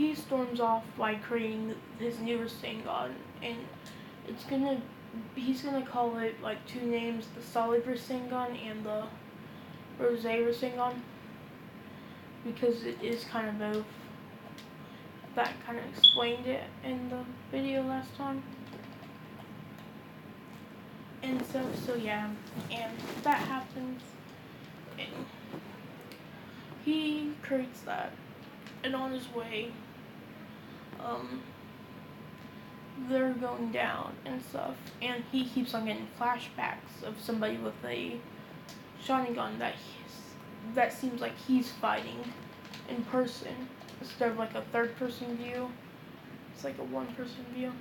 he storms off by creating his new Rasengan, and he's gonna call it like two names: the Solid Rasengan and the Rose Rasengan, because it is kind of both. That kind of explained it in the video last time. And so yeah, and that happens, and he creates that, and on his way, they're going down and stuff, and he keeps on getting flashbacks of somebody with a shotgun that seems like he's fighting in person instead of like a third person view. It's like a one person view.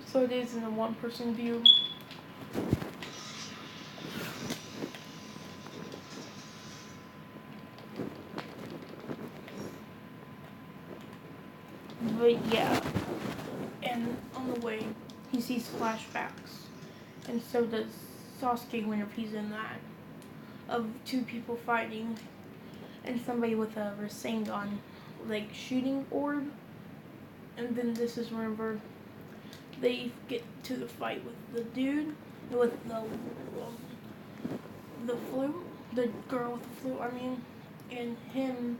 So it is in a one person view. But yeah, and on the way he sees flashbacks, and so does Sasuke whenever he's in that, of two people fighting and somebody with a Rasengan like shooting orb. And then this is whenever they get to the fight with the dude with the flute, the girl with the flute, I mean, and him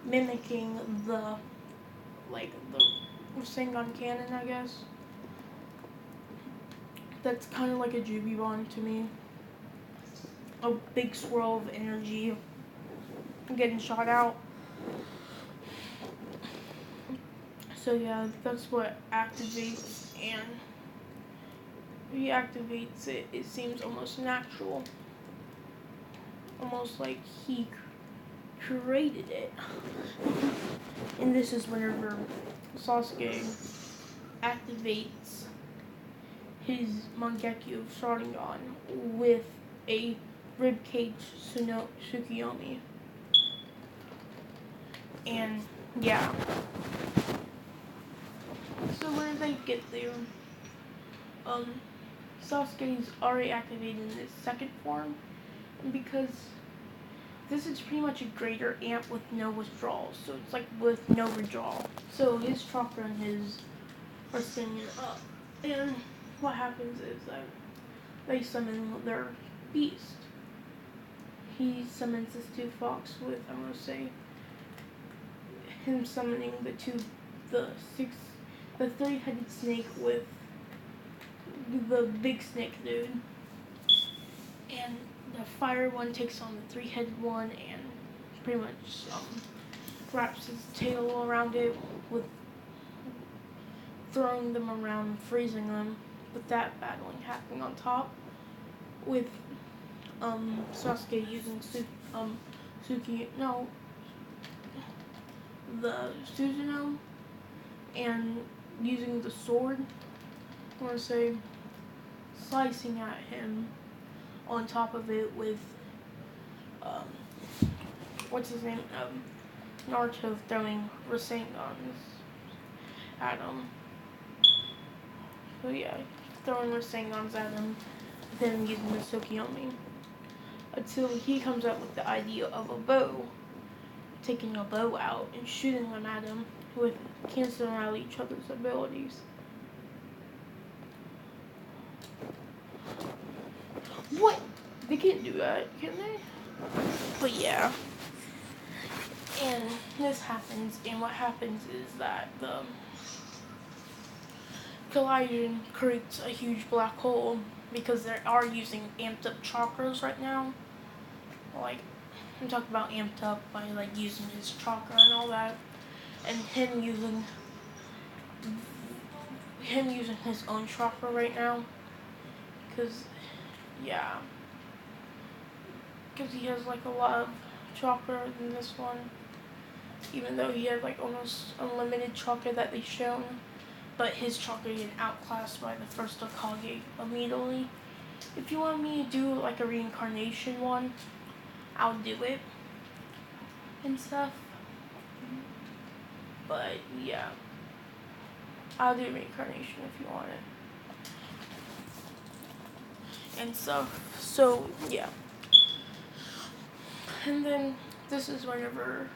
mimicking the Rasengan cannon, I guess. That's kind of like a Jubibon to me. A big swirl of energy getting shot out. So yeah, that's what activates, and reactivates it. It seems almost natural. Almost like he created it. And this is whenever Sasuke activates his Mangekyo Sharingan with a ribcage Tsukuyomi. And yeah. So when they get there, Sasuke's already activated in his second form, and because this is pretty much a greater amp with no withdrawal, so it's like with no withdrawal. So his chakra and his are standing up, and what happens is that they summon their beast. He summons this two fox with, I'm gonna say, him summoning the three-headed snake with the big snake dude, and the fire one takes on the three-headed one and pretty much wraps his tail around it, with throwing them around, freezing them, with that battling happening on top, with Sasuke using the Susanoo, and using the sword, I want to say, slicing at him on top of it with, what's his name, Naruto throwing Rasengans at him. So yeah, throwing Rasengans at him, then using the Tsukuyomi, until he comes up with the idea of a bow, taking a bow out and shooting them at him with canceling out each other's abilities. What? They can't do that, can they? But yeah. And this happens, and what happens is that the collision creates a huge black hole, because they are using amped up chakras right now. Like, I'm talking about amped up by like using his chakra and all that, and him using his own chakra right now, because yeah, because he has like a lot of chakra in this one, even though he had like almost unlimited chakra that they shown, but his chakra getting outclassed by the first Hokage immediately. If you want me to do like a reincarnation one, I'll do it and stuff. But yeah, I'll do reincarnation if you want it and stuff. So yeah, And then this is whenever,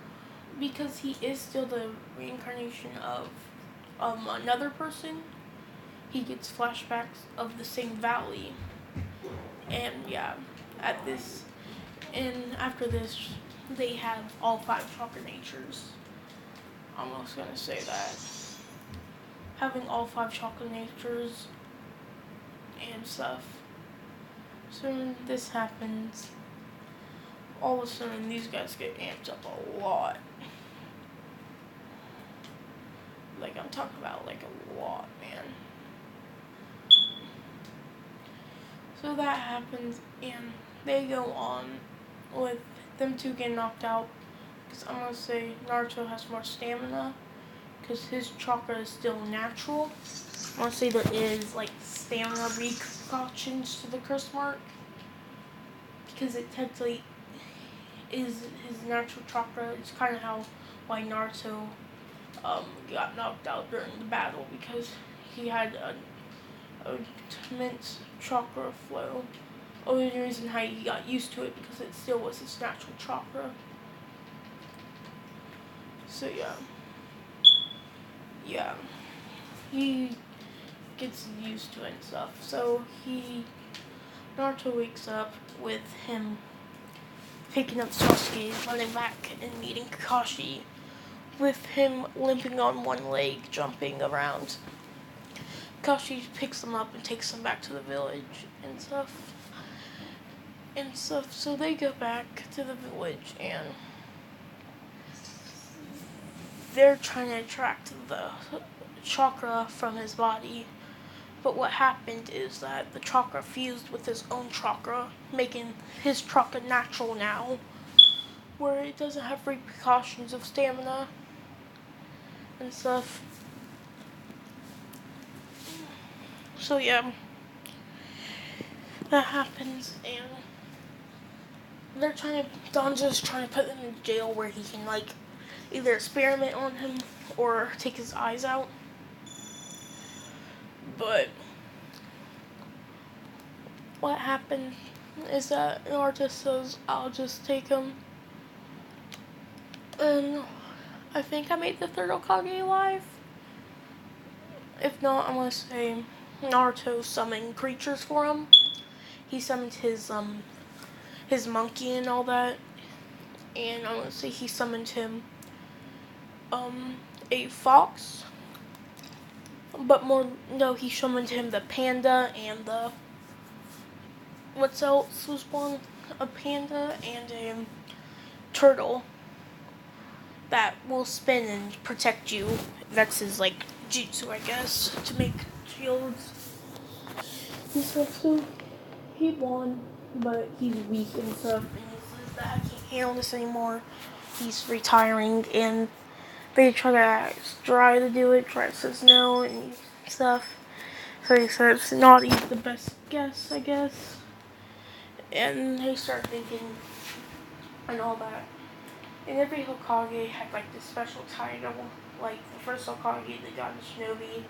because he is still the reincarnation of another person, he gets flashbacks of the same valley. And yeah, at this, and after this, they have all 5 chakra natures. I'm almost gonna say that. Having all 5 chakra natures and stuff. So when this happens, all of a sudden these guys get amped up a lot. Like, I'm talking about like a lot, man. So that happens, and they go on with them 2 getting knocked out. Because I'm going to say Naruto has more stamina, because his chakra is still natural. I want to say there is like stamina repercussions to the curse mark, because it technically is his natural chakra. It's kind of why Naruto got knocked out during the battle, because he had a immense chakra flow. Only reason how he got used to it, because it still was his natural chakra. So yeah, he gets used to it and stuff. So Naruto wakes up with him picking up Sasuke, running back and meeting Kakashi, with him limping on one leg, jumping around. Kakashi picks him up and takes him back to the village and stuff. So they go back to the village, and they're trying to attract the chakra from his body. But what happened is that the chakra fused with his own chakra, making his chakra natural now, where it doesn't have repercussions of stamina and stuff. So yeah, that happens, and Donzo's trying to put him in jail where he can like either experiment on him or take his eyes out. But what happened is that Naruto says, I'll just take him. And I think I made the 3rd Hokage alive. If not, I'm gonna say Naruto summoned creatures for him. He summoned his monkey and all that. And I'm gonna say he summoned him a fox. But he summoned him the panda and the, what else was born? A panda and a turtle that will spin and protect you. That's his like jutsu, I guess, to make shields and stuff. So he won, but he's weak and stuff, and he says that I can't handle this anymore. He's retiring, and they try to do it. Try says no and stuff. So he says not he's the best guess, I guess. And they start thinking and all that. And every Hokage had like this special title. Like the first Hokage, the God of Shinobi.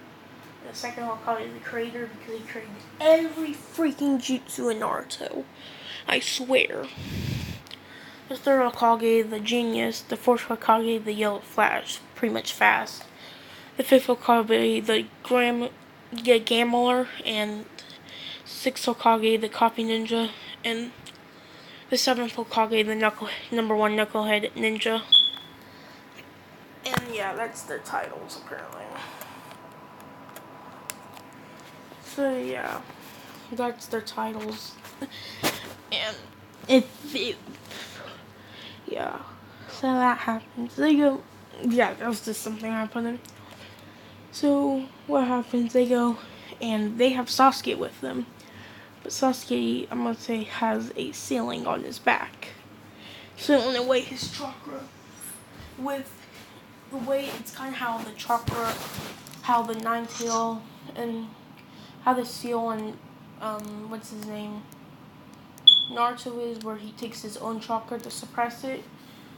The second Hokage, the creator, because he created every freaking jutsu in Naruto. I swear. The third Hokage, the genius. The fourth Hokage, the yellow flash, pretty much fast. The fifth Hokage, the gambler, and sixth Hokage, the copy ninja, and the seventh Hokage, the number 1 knucklehead ninja. And yeah, that's their titles apparently. So yeah, that's their titles. And yeah, so that happens. They go, yeah, that was just something happening. So what happens? They go, and they have Sasuke with them. But Sasuke, I'm gonna say, has a ceiling on his back. So in a way, his chakra, with the way it's kind of how the chakra, how the nine-tail, and how the seal and what's his name, Naruto is, where he takes his own chakra to suppress it,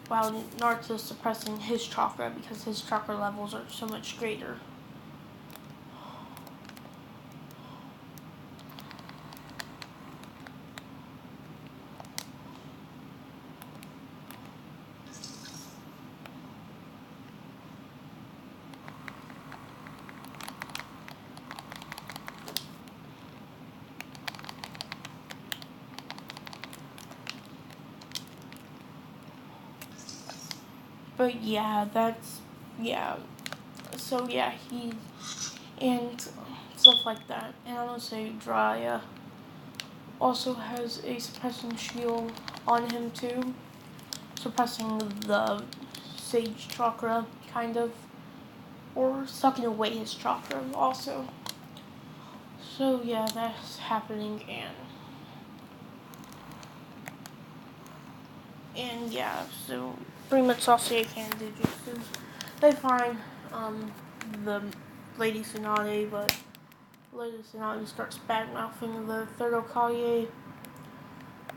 while Naruto is suppressing his chakra because his chakra levels are so much greater. But yeah, yeah. So yeah, and stuff like that. And I'm gonna say Drya also has a suppressing shield on him too, suppressing the Sage chakra, kind of, or sucking away his chakra also. So yeah, that's happening, and yeah, so pretty much Sasuke can do jutsu. They find the Lady Tsunade, but Lady Tsunade starts bad mouthing the third Okage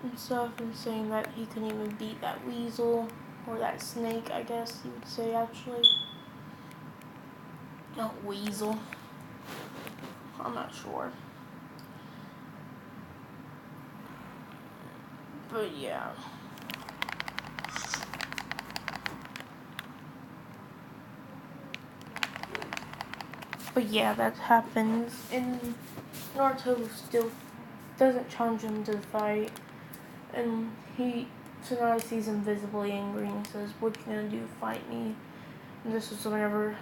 and stuff, and saying that he couldn't even beat that weasel or that snake, I guess you would say, actually. Not weasel. I'm not sure. But yeah. But yeah, that happens. And Naruto still doesn't challenge him to the fight. And Tsunade sees him visibly angry and says, "What you gonna do? Fight me?" And this is whenever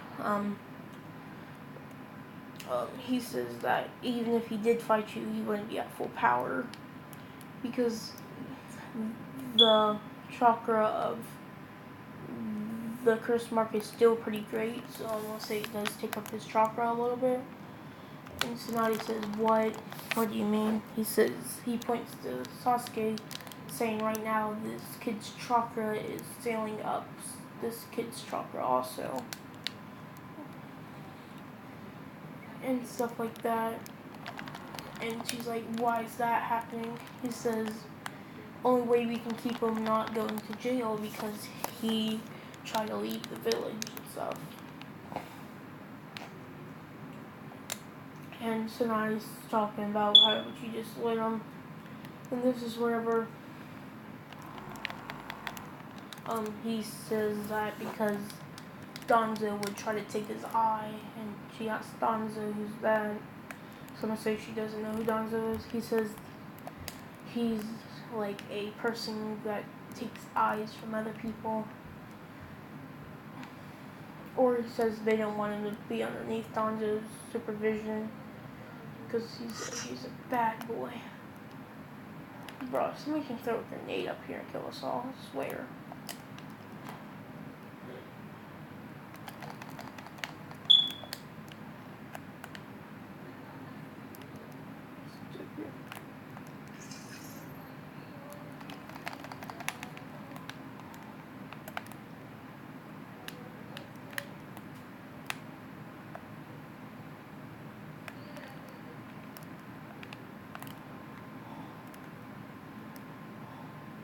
he says that even if he did fight you, he wouldn't be at full power because the chakra of the curse mark is still pretty great. So I'm gonna say it does take up his chakra a little bit. And Tsunade says, "What? What do you mean?" He points to Sasuke, saying right now this kid's chakra is sailing up. This kid's chakra also. And stuff like that. And she's like, "Why is that happening?" He says, "Only way we can keep him not going to jail because he tried to leave the village and stuff." And Tsunade's talking about how would you just let him. And this is whenever he says that because Danzo would try to take his eye, and she asks Danzo who's that. So I'm gonna say she doesn't know who Danzo is. He says he's like a person that takes eyes from other people. Or he says they don't want him to be underneath Danzo's supervision because he's a bad boy. Bro, somebody can throw a grenade up here and kill us all, I swear.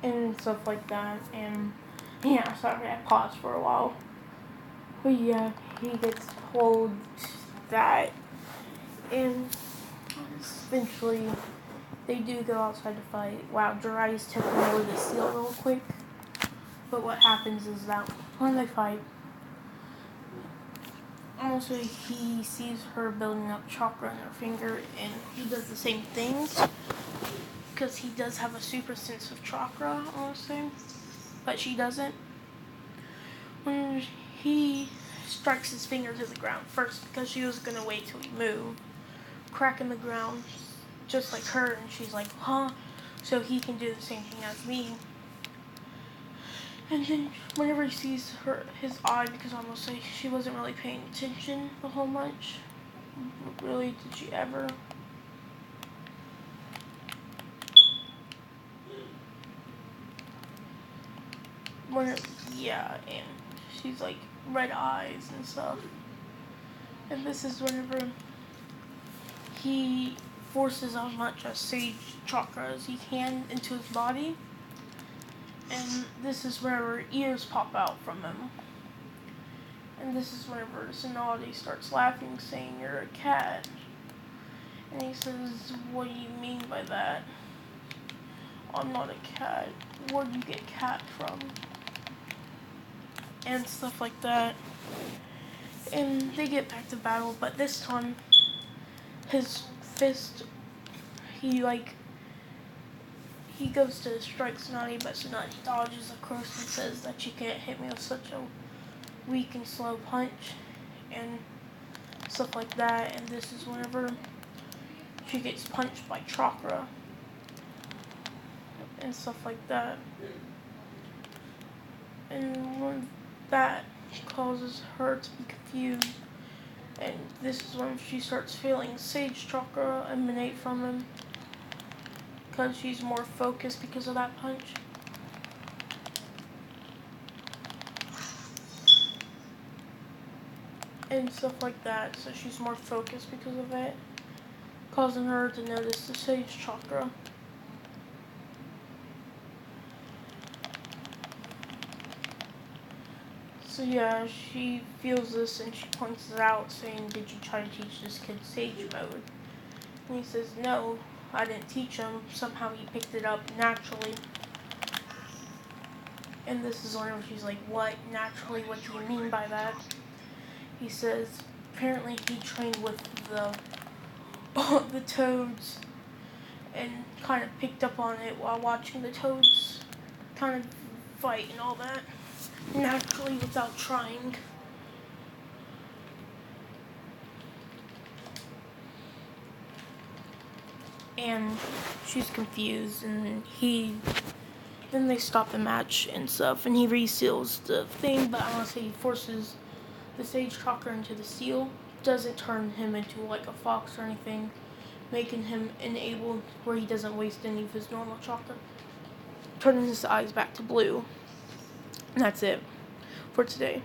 And stuff like that, and yeah, sorry I paused for a while. But yeah, he gets told that, and eventually they do go outside to fight. Wow, Jiraiya's taking over the seal real quick. But what happens is that when they fight, also he sees her building up chakra in her finger, and he does the same things. Because he does have a super sense of chakra, honestly, but she doesn't. When he strikes his finger to the ground first, because she was gonna wait till he moved, cracking the ground, just like her, and she's like, "Huh?" So he can do the same thing as me. And then whenever he sees his eye, because I almost say she wasn't really paying attention the whole much. Really, did she ever? Yeah, and she's like red eyes and stuff. And this is whenever he forces as much as sage chakra as he can into his body. And this is whenever ears pop out from him. And this is whenever Tsunade starts laughing, saying, "You're a cat." And he says, "What do you mean by that?" "I'm not a cat. Where'd you get cat from?" And stuff like that. And they get back to battle, but this time his fist, he goes to strike Tsunade, but Tsunade dodges across and says that she can't hit me with such a weak and slow punch and stuff like that. And this is whenever she gets punched by chakra and stuff like that. And when that causes her to be confused, and this is when she starts feeling sage chakra emanate from him because she's more focused because of that punch. And stuff like that, so she's more focused because of it, causing her to notice the sage chakra. So yeah, she feels this and she points it out, saying, "Did you try to teach this kid sage mode?" And he says, "No, I didn't teach him. Somehow he picked it up naturally." And this is where she's like, "What? Naturally? What do you mean by that?" He says, apparently he trained with the toads and kind of picked up on it while watching the toads kind of fight and all that, naturally without trying. And she's confused, and then they stop the match and stuff, and he reseals the thing, but I want to say he forces the sage chakra into the seal. Doesn't turn him into like a fox or anything, making him enabled where he doesn't waste any of his normal chakra, turning his eyes back to blue. And that's it for today.